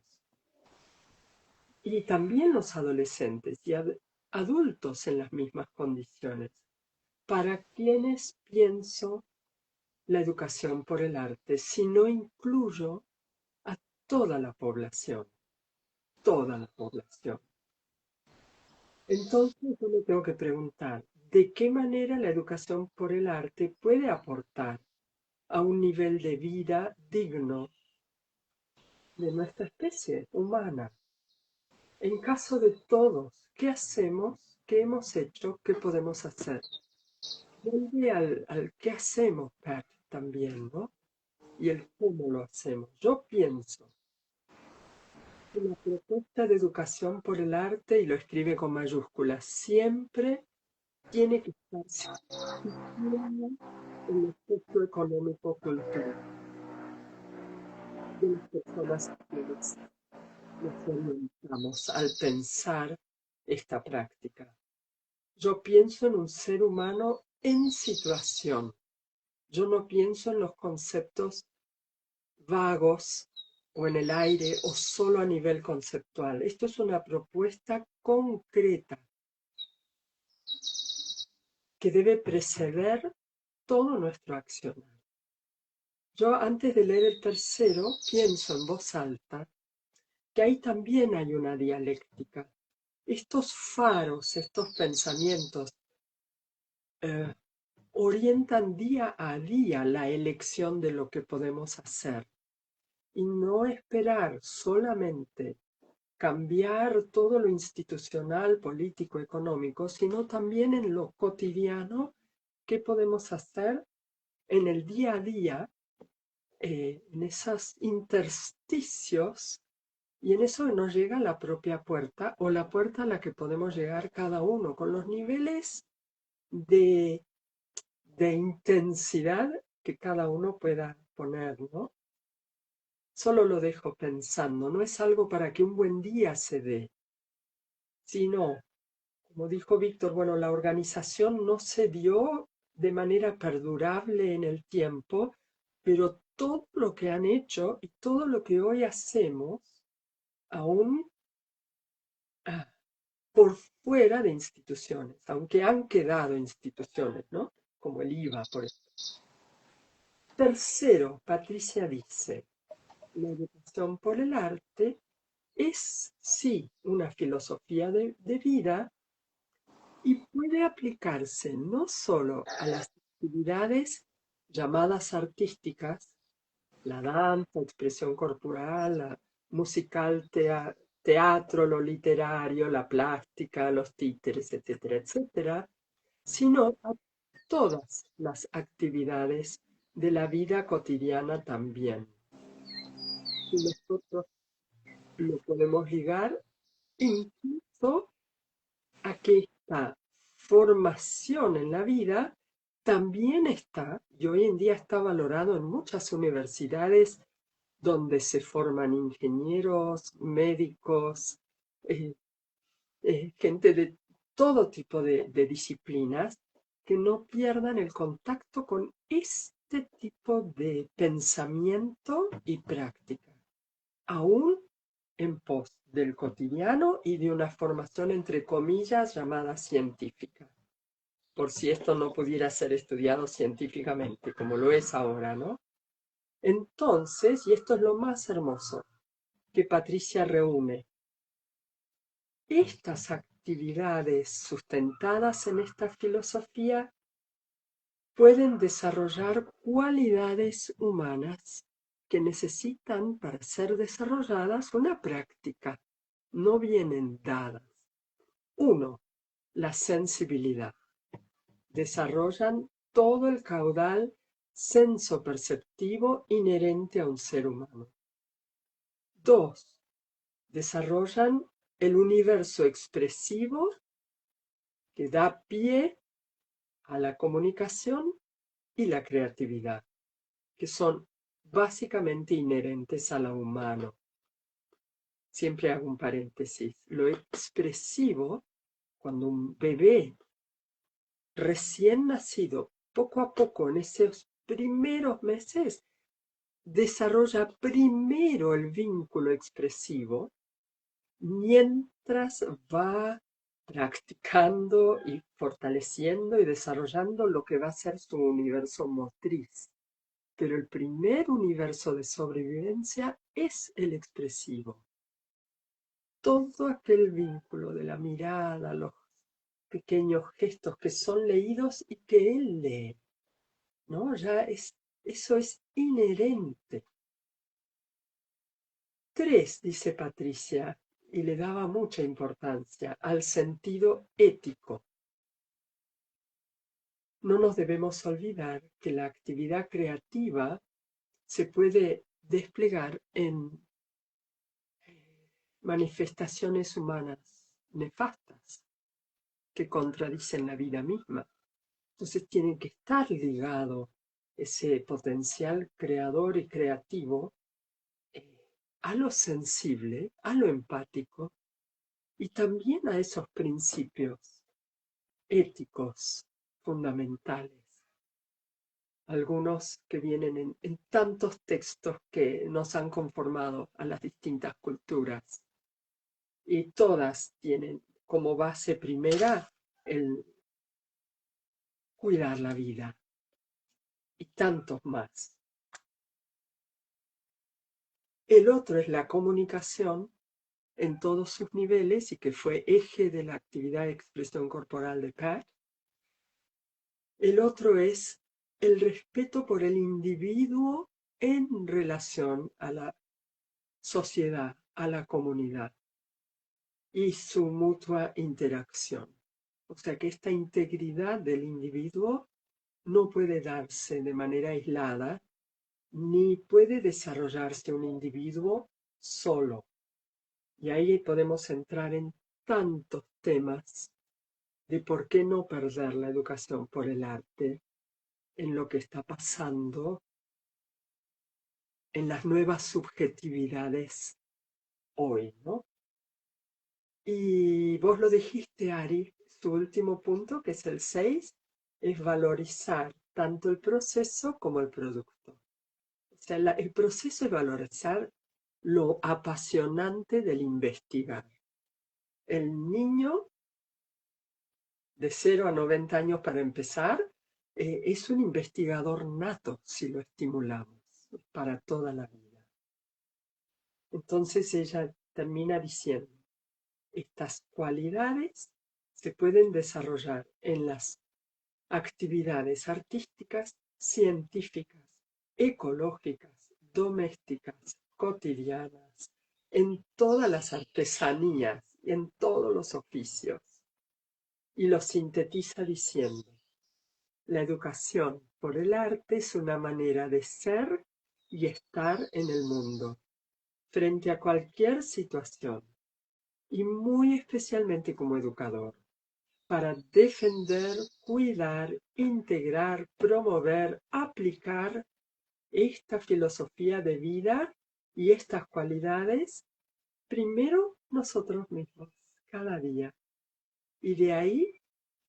Y también los adolescentes y adultos en las mismas condiciones, para quienes pienso la educación por el arte, si no incluyo a toda la población, toda la población. Entonces yo me tengo que preguntar, ¿de qué manera la educación por el arte puede aportar a un nivel de vida digno de nuestra especie humana? En caso de todos, ¿qué hacemos? ¿Qué hemos hecho? ¿Qué podemos hacer? Vuelve al qué hacemos, Pat, también, ¿no? Y el cómo lo hacemos. Yo pienso que la propuesta de educación por el arte, y lo escribe con mayúsculas, siempre tiene que estar situada en el aspecto económico-cultural de las personas que nos orientamos al pensar esta práctica. Yo pienso en un ser humano en situación. Yo no pienso en los conceptos vagos o en el aire o solo a nivel conceptual. Esto es una propuesta concreta que debe preceder todo nuestro accionar. Yo antes de leer el tercero pienso en voz alta que ahí también hay una dialéctica. Estos faros, estos pensamientos eh, orientan día a día la elección de lo que podemos hacer y no esperar solamente cambiar todo lo institucional, político, económico, sino también en lo cotidiano, qué podemos hacer en el día a día, en esos intersticios, y en eso nos llega la propia puerta o la puerta a la que podemos llegar cada uno, con los niveles de, de intensidad que cada uno pueda poner, ¿no? Solo lo dejo pensando, no es algo para que un buen día se dé, sino, como dijo Víctor, bueno, la organización no se dio de manera perdurable en el tiempo, pero todo lo que han hecho y todo lo que hoy hacemos, aún ah, por fuera de instituciones, aunque han quedado instituciones, ¿no? Como el IVA, por ejemplo. Tercero, Patricia dice, la educación por el arte es, sí, una filosofía de vida y puede aplicarse no solo a las actividades llamadas artísticas, la danza, expresión corporal, la musical, teatro, lo literario, la plástica, los títeres, etcétera, etcétera, sino a todas las actividades de la vida cotidiana también. Y nosotros lo podemos ligar incluso a que esta formación en la vida también está, y hoy en día está valorado en muchas universidades donde se forman ingenieros, médicos, eh, gente de todo tipo de disciplinas, que no pierdan el contacto con este tipo de pensamiento y práctica, aún en pos del cotidiano y de una formación entre comillas llamada científica, por si esto no pudiera ser estudiado científicamente, como lo es ahora, ¿no? Entonces, y esto es lo más hermoso, que Patricia reúne estas actividades sustentadas en esta filosofía pueden desarrollar cualidades humanas que necesitan para ser desarrolladas una práctica, no vienen dadas. Uno, la sensibilidad. Desarrollan todo el caudal senso-perceptivo inherente a un ser humano. Dos, desarrollan el universo expresivo que da pie a la comunicación y la creatividad, que son básicamente inherentes a lo humano. Siempre hago un paréntesis. Lo expresivo, cuando un bebé recién nacido, poco a poco en esos primeros meses, desarrolla primero el vínculo expresivo mientras va practicando y fortaleciendo y desarrollando lo que va a ser su universo motriz. Pero el primer universo de sobrevivencia es el expresivo. Todo aquel vínculo de la mirada, los pequeños gestos que son leídos y que él lee, ¿no? Eso es inherente. 3, dice Patricia, y le daba mucha importancia al sentido ético. No nos debemos olvidar que la actividad creativa se puede desplegar en manifestaciones humanas nefastas que contradicen la vida misma. Entonces tiene que estar ligado ese potencial creador y creativo a lo sensible, a lo empático y también a esos principios éticos fundamentales, algunos que vienen en tantos textos que nos han conformado a las distintas culturas. Y todas tienen como base primera el cuidar la vida y tantos más. El otro es la comunicación en todos sus niveles y que fue eje de la actividad de expresión corporal de Pat. El otro es el respeto por el individuo en relación a la sociedad, a la comunidad y su mutua interacción. O sea que esta integridad del individuo no puede darse de manera aislada, ni puede desarrollarse un individuo solo. Y ahí podemos entrar en tantos temas de por qué no perder la educación por el arte en lo que está pasando en las nuevas subjetividades hoy, ¿no? Y vos lo dijiste, Ari, su último punto, que es el 6, es valorizar tanto el proceso como el producto. O sea, el proceso es valorizar lo apasionante del investigar. El niño de 0 a 90 años para empezar, es un investigador nato si lo estimulamos para toda la vida. Entonces ella termina diciendo, estas cualidades se pueden desarrollar en las actividades artísticas, científicas, ecológicas, domésticas, cotidianas, en todas las artesanías y en todos los oficios. Y lo sintetiza diciendo: la educación por el arte es una manera de ser y estar en el mundo, frente a cualquier situación, y muy especialmente como educador, para defender, cuidar, integrar, promover, aplicar esta filosofía de vida y estas cualidades, primero nosotros mismos, cada día, y de ahí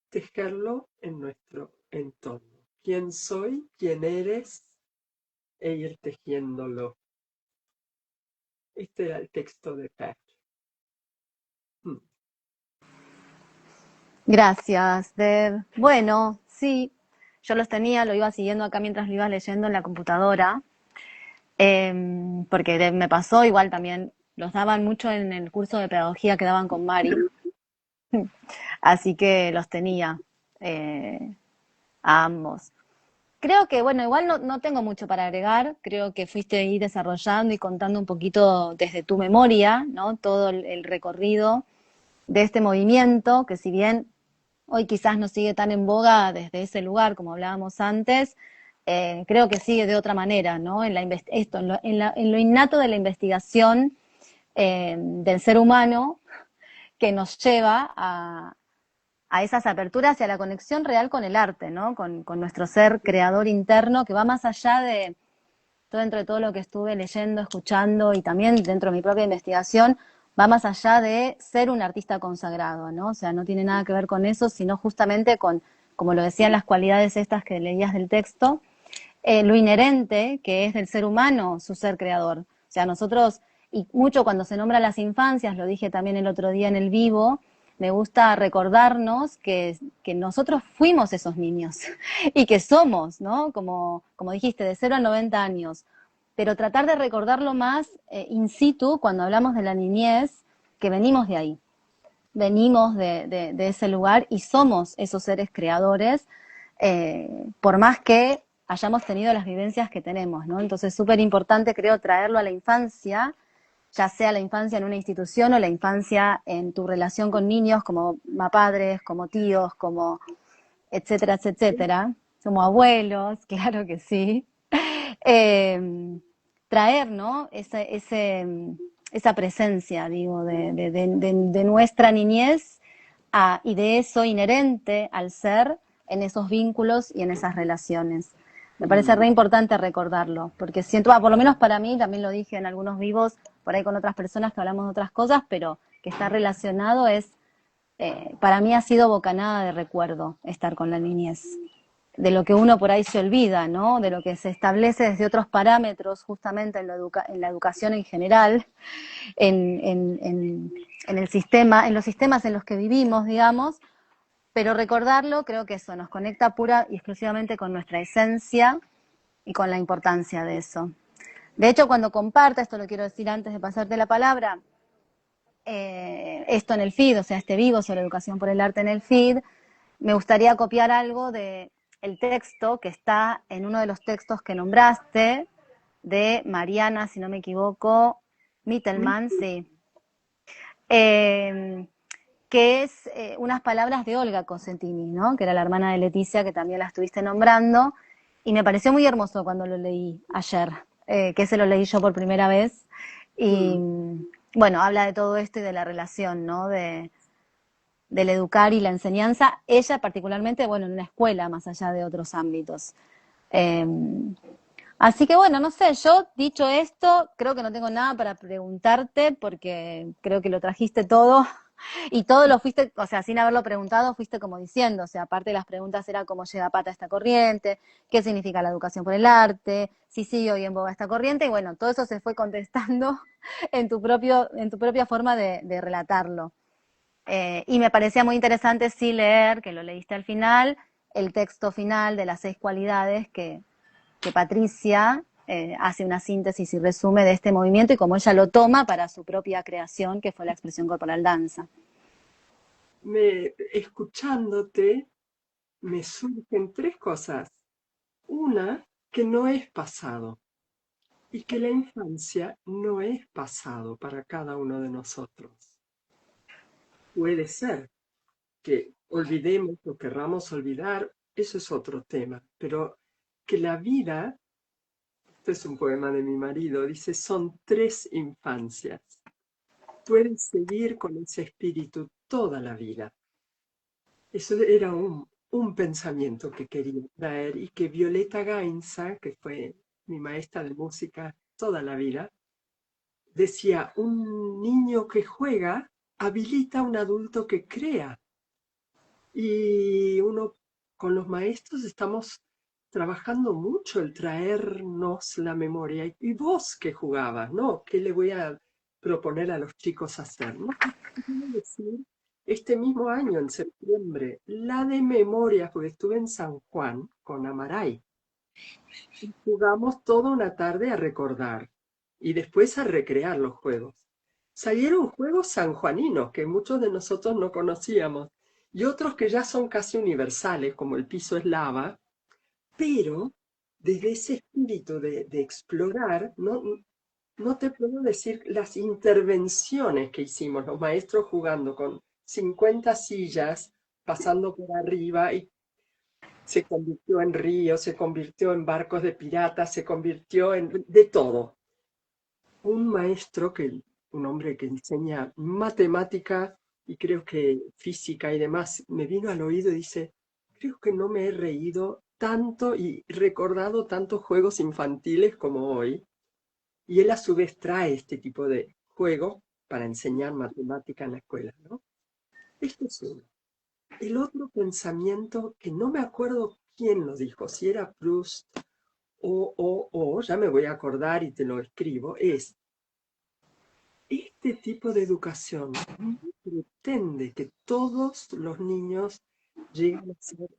tejerlo en nuestro entorno. ¿Quién soy? ¿Quién eres? E ir tejiéndolo. Este era el texto de Pat. Gracias, Deb. Bueno, sí, yo los tenía, lo iba siguiendo acá mientras lo iba leyendo en la computadora, porque me pasó igual también, los daban mucho en el curso de pedagogía que daban con Mari, así que los tenía a ambos. Creo que, bueno, igual no tengo mucho para agregar, creo que fuiste ahí desarrollando y contando un poquito desde tu memoria, ¿no? Todo el recorrido de este movimiento, que si bien hoy quizás no sigue tan en boga desde ese lugar, como hablábamos antes, creo que sigue de otra manera, ¿no? En lo innato de la investigación del ser humano que nos lleva a esas aperturas y a la conexión real con el arte, ¿no? Con nuestro ser creador interno, que va más allá de todo, dentro de todo lo que estuve leyendo, escuchando y también dentro de mi propia investigación, va más allá de ser un artista consagrado, ¿no? O sea, no tiene nada que ver con eso, sino justamente con, como lo decían las cualidades estas que leías del texto, lo inherente que es del ser humano su ser creador. O sea, nosotros, y mucho cuando se nombra las infancias, lo dije también el otro día en el vivo, me gusta recordarnos que nosotros fuimos esos niños y que somos, ¿no? Como dijiste, de 0 a 90 años. Pero tratar de recordarlo más in situ cuando hablamos de la niñez, que venimos de ahí, venimos de ese lugar y somos esos seres creadores, por más que hayamos tenido las vivencias que tenemos, ¿no? Entonces, súper importante, creo, traerlo a la infancia, ya sea la infancia en una institución o la infancia en tu relación con niños, como padres, como tíos, como etcétera, etcétera, como abuelos, claro que sí. Eh, traer, ¿no? Esa presencia, digo, de nuestra niñez y de eso inherente al ser en esos vínculos y en esas relaciones. Me parece re importante recordarlo, porque siento, por lo menos para mí, también lo dije en algunos vivos, por ahí con otras personas que hablamos de otras cosas, pero que está relacionado para mí ha sido bocanada de recuerdo estar con la niñez, de lo que uno por ahí se olvida, ¿no? De lo que se establece desde otros parámetros, justamente en la educación en general, en el sistema, en los sistemas en los que vivimos, digamos, pero recordarlo creo que eso nos conecta pura y exclusivamente con nuestra esencia y con la importancia de eso. De hecho, cuando comparta, esto lo quiero decir antes de pasarte la palabra, esto en el feed, o sea, este vivo sobre educación por el arte en el feed, me gustaría copiar algo de el texto que está en uno de los textos que nombraste, de Mariana, si no me equivoco, Mittelman, sí, eh, que es unas palabras de Olga Cosentini, ¿no? Que era la hermana de Leticia, que también la estuviste nombrando, y me pareció muy hermoso cuando lo leí ayer, que se lo leí yo por primera vez, y bueno, habla de todo esto y de la relación, ¿no? Del educar y la enseñanza, ella particularmente, bueno, en una escuela, más allá de otros ámbitos. Eh, Así que bueno, no sé, yo dicho esto, creo que no tengo nada para preguntarte porque creo que lo trajiste todo y todo lo fuiste, o sea, sin haberlo preguntado, fuiste como diciendo, o sea, aparte de las preguntas era cómo llega Pata a esta corriente, qué significa la educación por el arte, si sigue hoy en boga esta corriente, y bueno, todo eso se fue contestando en tu propia forma de relatarlo. Y me parecía muy interesante sí leer, que lo leíste al final, el texto final de las 6 cualidades que Patricia hace una síntesis y resume de este movimiento y cómo ella lo toma para su propia creación, que fue la expresión corporal danza. Escuchándote, me surgen tres cosas. Una, que no es pasado, y que la infancia no es pasado para cada uno de nosotros. Puede ser que olvidemos o querramos olvidar, eso es otro tema, pero que la vida, este es un poema de mi marido, dice, son 3 infancias. Puedes seguir con ese espíritu toda la vida. Eso era un pensamiento que quería traer y que Violeta Gainza, que fue mi maestra de música toda la vida, decía, un niño que juega habilita a un adulto que crea. Y uno, con los maestros estamos trabajando mucho el traernos la memoria. ¿Y vos qué jugabas, no? ¿Qué le voy a proponer a los chicos hacer? No, quiero decir, este mismo año, en septiembre, la de memoria, porque estuve en San Juan con Amaray. Y jugamos toda una tarde a recordar y después a recrear los juegos. Salieron juegos sanjuaninos que muchos de nosotros no conocíamos y otros que ya son casi universales, como el piso es lava, pero desde ese espíritu de explorar, no te puedo decir las intervenciones que hicimos los maestros jugando con 50 sillas, pasando por arriba y se convirtió en ríos, se convirtió en barcos de piratas, se convirtió en de todo. Un maestro, un hombre que enseña matemática y creo que física y demás, me vino al oído y dice, creo que no me he reído tanto y recordado tantos juegos infantiles como hoy. Y él a su vez trae este tipo de juego para enseñar matemática en la escuela, ¿no? Esto es uno. El otro pensamiento, que no me acuerdo quién lo dijo, si era Proust ya me voy a acordar y te lo escribo, es, este tipo de educación no pretende que todos los niños lleguen a ser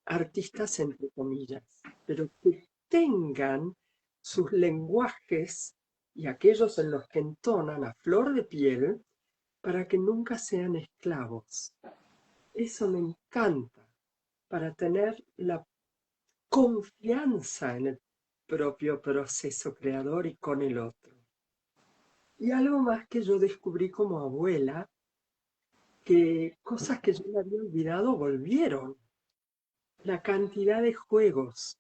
artistas, entre comillas, pero que tengan sus lenguajes y aquellos en los que entonan a flor de piel para que nunca sean esclavos. Eso me encanta, para tener la confianza en el propio proceso creador y con el otro. Y algo más que yo descubrí como abuela, que cosas que yo me había olvidado volvieron. La cantidad de juegos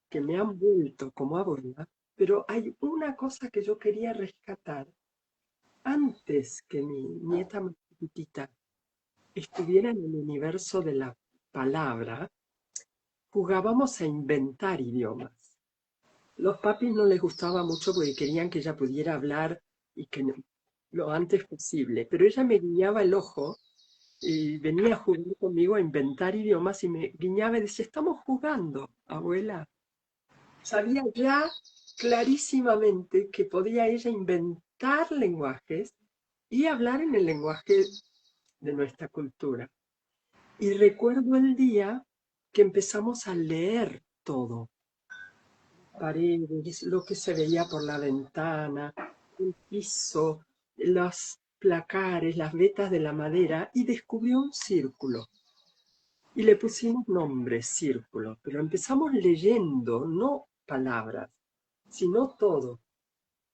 que me han vuelto como abuela, pero hay una cosa que yo quería rescatar. Antes que mi nieta más chiquitita estuviera en el universo de la palabra, jugábamos a inventar idiomas. Los papis no les gustaba mucho porque querían que ella pudiera hablar y que lo antes posible, pero ella me guiñaba el ojo y venía a jugar conmigo a inventar idiomas y me guiñaba y decía, estamos jugando, abuela. Sabía ya clarísimamente que podía ella inventar lenguajes y hablar en el lenguaje de nuestra cultura. Y recuerdo el día que empezamos a leer todo, paredes, lo que se veía por la ventana, el piso, los placares, las vetas de la madera, y descubrió un círculo. Y le pusimos nombre, círculo, pero empezamos leyendo, no palabras, sino todo.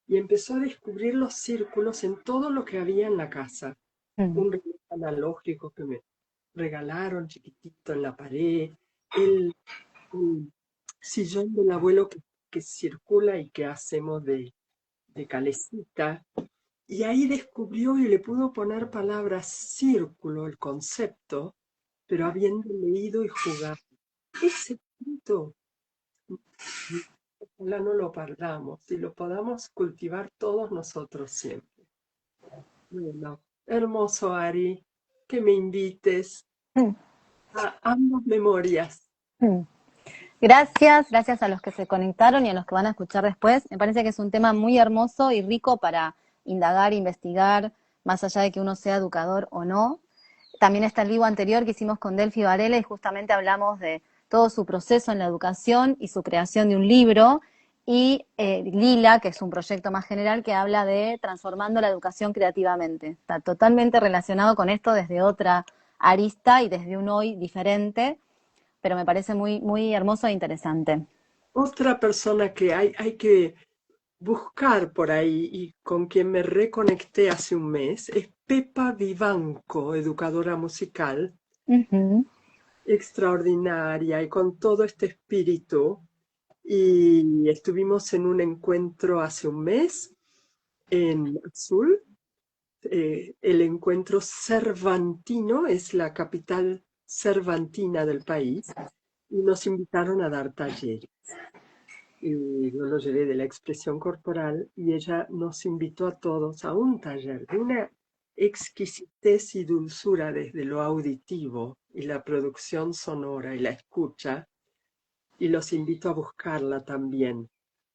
Y empezó a descubrir los círculos en todo lo que había en la casa. Mm. Un reloj analógico que me regalaron chiquitito en la pared, el sillón del abuelo que circula y que hacemos de calecita. Y ahí descubrió y le pudo poner palabras círculo, el concepto, pero habiendo leído y jugado. Ese punto, ojalá no lo perdamos y lo podamos cultivar todos nosotros siempre. Bueno, hermoso Ari, que me invites Mm. a ambas memorias. Mm. Gracias, gracias a los que se conectaron y a los que van a escuchar después. Me parece que es un tema muy hermoso y rico para indagar, investigar, más allá de que uno sea educador o no. También está el vivo anterior que hicimos con Delphi Varela y justamente hablamos de todo su proceso en la educación y su creación de un libro. Y Lila, que es un proyecto más general que habla de transformando la educación creativamente. Está totalmente relacionado con esto desde otra arista y desde un hoy diferente, pero me parece muy, muy hermoso e interesante. Otra persona que hay que buscar por ahí y con quien me reconecté hace un mes es Pepa Vivanco, educadora musical, Ujú. extraordinaria y con todo este espíritu. Y estuvimos en un encuentro hace un mes en Azul. El encuentro cervantino es la capital cervantina del país y nos invitaron a dar talleres. Y yo lo llevé de la expresión corporal y ella nos invitó a todos a un taller de una exquisitez y dulzura desde lo auditivo y la producción sonora y la escucha, y los invito a buscarla también,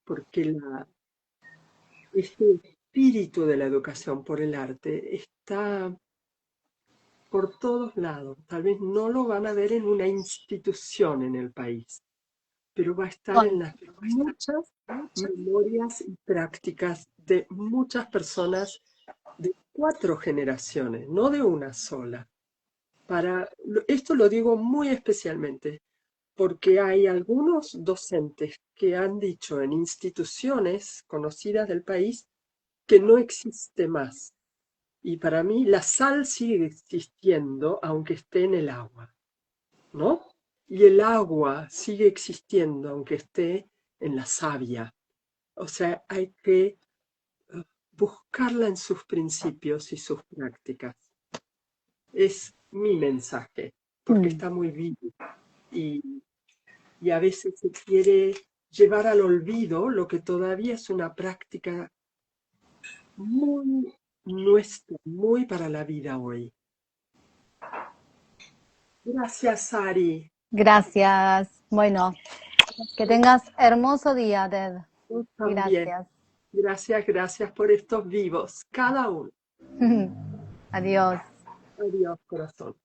porque este espíritu de la educación por el arte está por todos lados. Tal vez no lo van a ver en una institución en el país, pero va a estar en Con- las muchas memorias y prácticas de muchas personas de 4 generaciones, no de una sola. Esto lo digo muy especialmente porque hay algunos docentes que han dicho en instituciones conocidas del país que no existe más. Y para mí la sal sigue existiendo aunque esté en el agua, ¿no? Y el agua sigue existiendo aunque esté en la savia. O sea, hay que buscarla en sus principios y sus prácticas. Es mi mensaje, porque Mm. está muy vivo y, y a veces se quiere llevar al olvido lo que todavía es una práctica muy nuestra, muy para la vida hoy. Gracias, Ari. Gracias. Bueno, que tengas hermoso día, Ted. Tú también. Gracias. Gracias, gracias por estos vivos, cada uno. Adiós. Adiós, corazón.